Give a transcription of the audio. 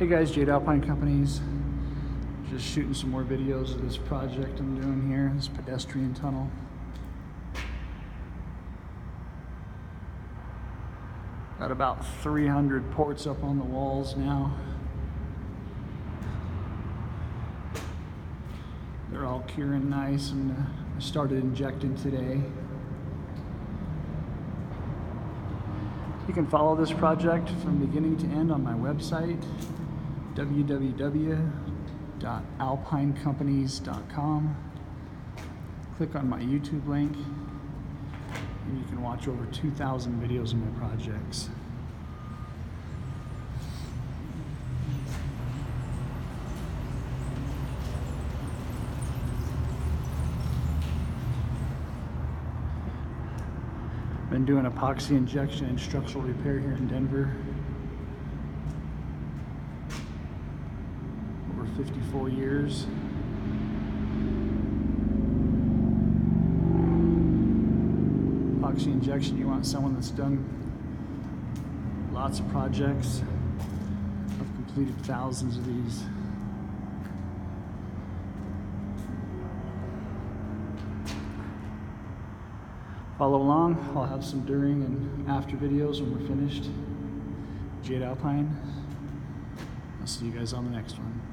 Hey guys, Jade Alpine Companies. Just shooting some more videos of this project I'm doing here, this pedestrian tunnel. Got about 300 ports up on the walls now. They're all curing nice, and I started injecting today. You can follow this project from beginning to end on my website, www.alpinecompanies.com. Click on my YouTube link, and you can watch over 2,000 videos of my projects. Been doing epoxy injection and structural repair here in Denver over 54 years. Epoxy injection, you want someone that's done lots of projects. I've completed thousands of these. Follow along. I'll have some during and after videos when we're finished. Jade Alpine. I'll see you guys on the next one.